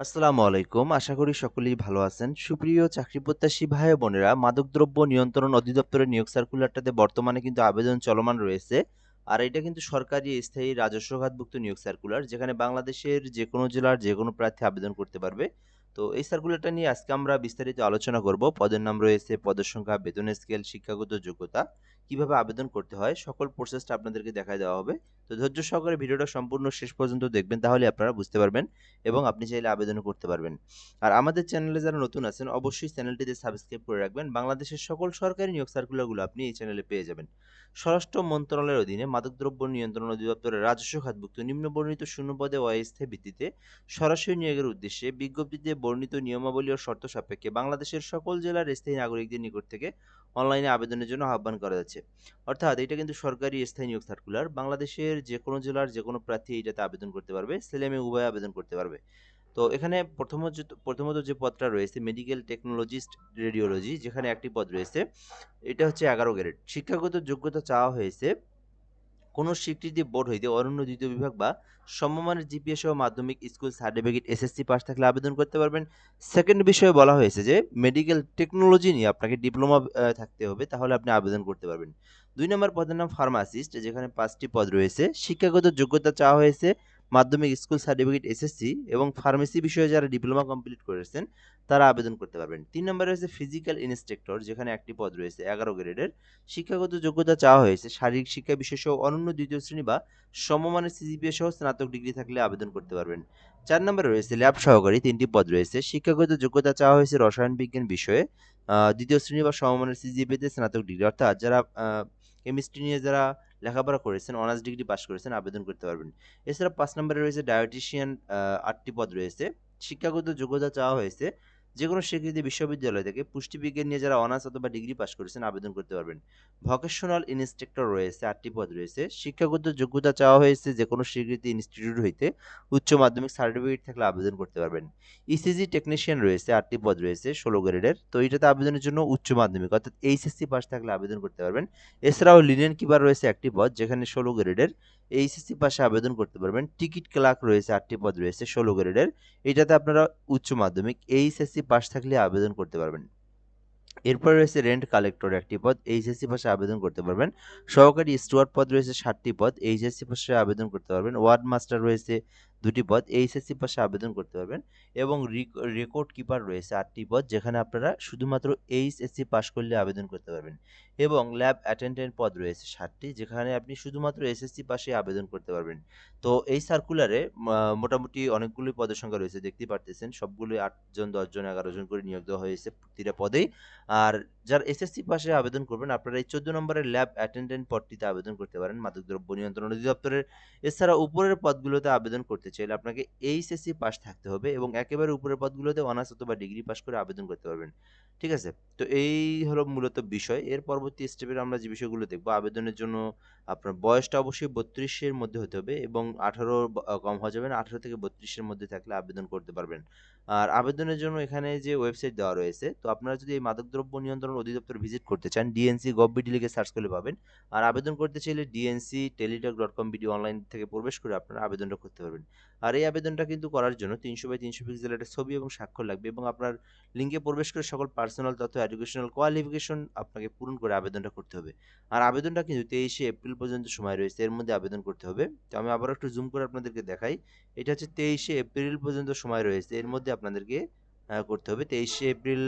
আসসালামু আলাইকুম। আশা করি সকলেই ভালো আছেন। সুপ্রিয় চাকরি প্রত্যাশী ভাই ও বোনেরা, মাদকদ্রব্য নিয়ন্ত্রণ অধিদপ্তরের নিয়োগ সার্কুলারটাতে বর্তমানে কিন্তু আবেদন চলমান রয়েছে। আর এটা কিন্তু সরকারি স্থায়ী রাজস্ব খাতভুক্ত নিয়োগ সার্কুলার, যেখানে বাংলাদেশের যেকোনো জেলার যেকোনো প্রার্থী আবেদন করতে পারবে। তো এই সার্কুলারটা নিয়ে আজকে আমরা বিস্তারিত আলোচনা করব। পদের নাম রয়েছে, পদের সংখ্যা, বেতনের স্কেল, শিক্ষাগত যোগ্যতা, কিভাবে আবেদন করতে হয়, সকল প্রসেসটা আপনাদেরকে দেখায় দেওয়া হবে। তো ধৈর্য সহকারে ভিডিওটা সম্পূর্ণ শেষ পর্যন্ত দেখবেন, তাহলে আপনারা বুঝতে পারবেন এবং আপনি চাইলে আবেদনও করতে পারবেন। আর আমাদের চ্যানেলে যারা নতুন আছেন, অবশ্যই চ্যানেলটিতে সাবস্ক্রাইব করে রাখবেন। বাংলাদেশের সকল সরকারি নিয়োগ সার্কুলারগুলো আপনি এই চ্যানেলে পেয়ে যাবেন। স্বরাষ্ট্র মন্ত্রণালয়ের অধীনে মাদকদ্রব্য নিয়ন্ত্রণ অধিদপ্তরের রাজস্ব খাতভুক্ত নিম্নবর্ণিত শূন্যপদে অস্থায়ী ভিত্তিতে সরাসরি নিয়োগের উদ্দেশ্যে বিজ্ঞপ্তিতে বর্ণিত নিয়মাবলী ও শর্ত সাপেক্ষে বাংলাদেশের সকল জেলার স্থায়ী নাগরিকদের নিকট থেকে অনলাইনে আবেদনের জন্য আহ্বান করা যাচ্ছে। অর্থাৎ এটা কিন্তু সরকারি স্থায়ী নিয়োগ সার্কুলার। বাংলাদেশের যেকোনো জেলার যেকোনো প্রার্থী এটাতে আবেদন করতে পারবে, ছেলে মেয়ে উভয় আবেদন করতে পারবে। তো এখানে প্রথমত যে পদটা রয়েছে, মেডিকেল টেকনোলজিস্ট রেডিওলজি, যেখানে একটি পদ রয়েছে। এটা হচ্ছে 11 গ্রেড। শিক্ষাগত যোগ্যতা চাওয়া হয়েছে কোন স্বীকৃতি বোর্ড হইতে অনন্য দ্বিতীয় বিভাগ বা সমমানের জিপিএ সহ মাধ্যমিক স্কুল সার্টিফিকেট এসএসসি পাস থাকলে আবেদন করতে পারবেন। সেকেন্ড বিষয়ে বলা হয়েছে যে মেডিকেল টেকনোলজি নিয়ে আপনাকে ডিপ্লোমা থাকতে হবে, তাহলে আপনি আবেদন করতে পারবেন। 2 নম্বর পদের নাম ফার্মাসিস্ট, যেখানে 5টি পদ রয়েছে। শিক্ষাগত যোগ্যতা চাওয়া হয়েছে মাধ্যমিক স্কুল সার্টিফিকেট এসএসসি এবং ফার্মেসি বিষয়ে যারা ডিপ্লোমা কমপ্লিট করেছেন তারা আবেদন করতে পারবেন। 3 নম্বরে রয়েছে ফিজিক্যাল ইন্সট্রাক্টর, যেখানে একটি পদ রয়েছে 11 গ্রেডের। শিক্ষাগত যোগ্যতা চাওয়া হয়েছে শারীরিক শিক্ষা বিষয় সহ অনন্য দ্বিতীয় শ্রেণী বা সমমানের সিজিপিএ সহ স্নাতক ডিগ্রি থাকলে আবেদন করতে পারবেন। 4 নম্বরে রয়েছে ল্যাব সহকারী, 3টি পদ রয়েছে। শিক্ষাগত যোগ্যতা চাওয়া হয়েছে রসায়ন বিজ্ঞান বিষয়ে দ্বিতীয় শ্রেণী বা সমমানের সিজিপিএতে স্নাতক ডিগ্রি, অর্থাৎ যারা কেমিস্ট্রি নিয়ে যারা লেখাপড়া করেছেন, অনার্স ডিগ্রি পাস করেছেন, আবেদন করতে পারবেন। এছাড়া 5 নম্বরে রয়েছে ডায়েটিশিয়ান, 8টি পদ রয়েছে। শিক্ষাগত যোগ্যতা চাওয়া হয়েছে যেকোনো স্বীকৃত বিশ্ববিদ্যালয় থেকে পুষ্টিবিজ্ঞান নিয়ে যারা অনার্স অথবা ডিগ্রি পাস করেছেন আবেদন করতে পারবেন। ভকেশনাল ইন্সট্রাক্টর রয়েছে, 8টি পদ রয়েছে। শিক্ষাগত যোগ্যতা চাওয়া হয়েছে যেকোনো স্বীকৃত ইনস্টিটিউট হইতে উচ্চ মাধ্যমিক সার্টিফিকেট থাকলে আবেদন করতে পারবেন। ইসিজি টেকনিশিয়ান রয়েছে, 8টি পদ রয়েছে, 16 গ্রেডের। তো এটাতে আবেদনের জন্য উচ্চ মাধ্যমিক অর্থাৎ এইচএসসি পাস থাকলে আবেদন করতে পারবেন। এছাড়াও লিনেন কিপার রয়েছে একটি পদ, যেখানে 16 গ্রেডের। এইচএসসি পাশে আবেদন করতে পারবেন। টিকিট ক্লার্ক রয়েছে, 8টি পদ রয়েছে, 16 গ্রেডের। এটাতে আপনারা উচ্চ মাধ্যমিক এইচএসসি পাস থাকলে আবেদন করতে পারবেন। এরপরে রয়েছে রেন্ট কালেক্টর, একটি পদ, এইচএসসি পাশে আবেদন করতে পারবেন। সহকারী স্টুয়ার্ড পদ রয়েছে 7টি পদ, এইচএসসি পাশে আবেদন করতে পারবেন। ওয়ার্ড মাস্টার রয়েছে 2টি পদ, এইচএসসি পাশে আবেদন করতে পারবেন। এবং রেকর্ড কিপার রয়েছে 8টি পদ, যেখানে আপনারা শুধুমাত্র এইচএসসি পাস করলে আবেদন করতে পারবেন। এবং ল্যাব অ্যাটেন্ডেন্ট পদ রয়েছে 7টি, যেখানে আপনি শুধুমাত্র এসএসসি পাশে আবেদন করতে পারবেন। তো এই সার্কুলারে মোটামুটি অনেকগুলো পদের সংখ্যা রয়েছে, দেখতেই পারতেছেন। সবগুলোই 8 জন, 10 জন, 11 জন করে নিয়োগ দেওয়া হয়েছে প্রতিটা পদেই। আর যারা এসএসসি পাশে আবেদন করবেন, আপনারা এই 14 নম্বরের ল্যাব অ্যাটেন্ডেন্ট পদটিতে আবেদন করতে পারেন মাদকদ্রব্য নিয়ন্ত্রণ অধিদপ্তরের। এছাড়া উপরের পদগুলোতে আবেদন করতে চাইলে আপনাকে এইচএসসি পাস থাকতে হবে এবং একেবারে উপরের পদগুলোতে অনার্স অথবা ডিগ্রি পাস করে আবেদন করতে পারবেন। ঠিক আছে? তো এই হলো মূলত বিষয়। এর পরবর্তী স্টেপে আমরা যে বিষয়গুলো দেখব, আবেদনের জন্য আপনার বয়সটা অবশ্যই 32 এর মধ্যে হতে হবে এবং 18 কম হওয়া যাবে না। 18 থেকে 32 এর মধ্যে থাকলে আবেদন করতে পারবেন। আর আবেদনের জন্য এখানে যে ওয়েবসাইট দেওয়া রয়েছে, তো আপনারা যদি এই মাদকদ্রব্য নিয়ন্ত্রণ অধিদপ্তর ভিজিট করতে চান, ডিএনসি.গভ.বিডি লিখে সার্চ করলে পাবেন। আর আবেদন করতে চাইলে dnc.teletalk.com.bd অনলাইন থেকে প্রবেশ করে আপনারা আবেদনটা করতে পারবেন। আর এই আবেদনটা কিন্তু করার জন্য 300 বাই 300 পিক্সেলের একটা ছবি এবং স্বাক্ষর লাগবে এবং আপনার লিঙ্কে প্রবেশ করে সকল পার্সোনাল তথ্য, এডুকেশনাল কোয়ালিফিকেশন আপনাকে পূরণ করে আবেদনটা করতে হবে। আর আবেদনটা কিন্তু 23শে এপ্রিল পর্যন্ত সময় রয়েছে, এর মধ্যে আবেদন করতে হবে। তো আমি আবারও একটু জুম করে আপনাদেরকে দেখাই। এটা হচ্ছে 23শে এপ্রিল পর্যন্ত সময় রয়েছে, এর মধ্যে আপনাদেরকে করতে হবে। 23শে এপ্রিল,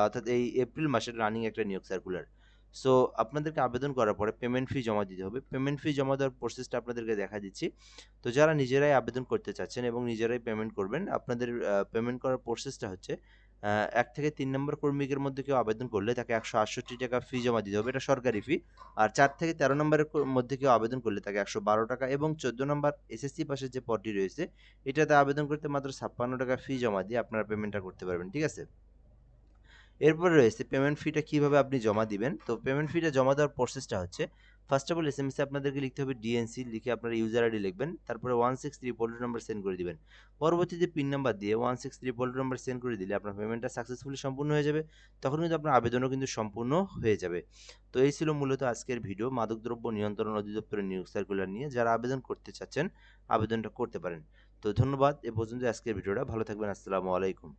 অর্থাৎ এই এপ্রিল মাসের রানিং একটা নিয়োগ সার্কুলার। সো আপনাদেরকে আবেদন করার পরে পেমেন্ট ফি জমা দিতে হবে। পেমেন্ট ফি জমা দেওয়ার প্রসেসটা আপনাদেরকে দেখা দিচ্ছি। তো যারা নিজেরাই আবেদন করতে চাচ্ছেন এবং নিজেরাই পেমেন্ট করবেন, আপনাদের পেমেন্ট করার প্রসেসটা হচ্ছে 1 থেকে 3 নম্বর কর্মীকের মধ্যে কেউ আবেদন করলে তাকে ৳১৬৮ ফি জমা দিতে হবে। এটা সরকারি ফি। আর 4 থেকে 13 নম্বরের মধ্যে কেউ আবেদন করলে তাকে ৳১১২ এবং 14 নম্বর এসএসসি পাশের যে পদটি রয়েছে, এটাতে আবেদন করতে মাত্র ৳৫৬ ফি জমা দিয়ে আপনারা পেমেন্টটা করতে পারবেন। ঠিক আছে? এরপরে রয়েছে পেমেন্ট ফিটা কিভাবে আপনি জমা দিবেন। তো পেমেন্ট ফিটা জমা দেওয়ার প্রসেসটা হচ্ছে, ফার্স্ট অফ অল এসএমএস এ আপনাদেরকে লিখতে হবে ডিএনসি, লিখে আপনার ইউজার আইডি লিখবেন। তারপরে 16322 নাম্বার সেন্ড করে দিবেন। পরবর্তীতে পিন নাম্বার দিয়ে 16322 নাম্বার সেন্ড করে দিলে আপনার পেমেন্টটা সাকসেসফুলি সম্পূর্ণ হয়ে যাবে। তখন কিন্তু আপনার আবেদনও কিন্তু সম্পূর্ণ হয়ে যাবে। তো এই ছিল মূলত আজকের ভিডিও, মাদকদ্রব্য নিয়ন্ত্রণ অধিদপ্তরের নিয়োগ সার্কুলার নিয়ে। যারা আবেদন করতে চাচ্ছেন, আবেদনটা করতে পারেন। তো ধন্যবাদ। এ পর্যন্ত আজকের ভিডিওটা। ভালো থাকবেন। আসসালামু আলাইকুম।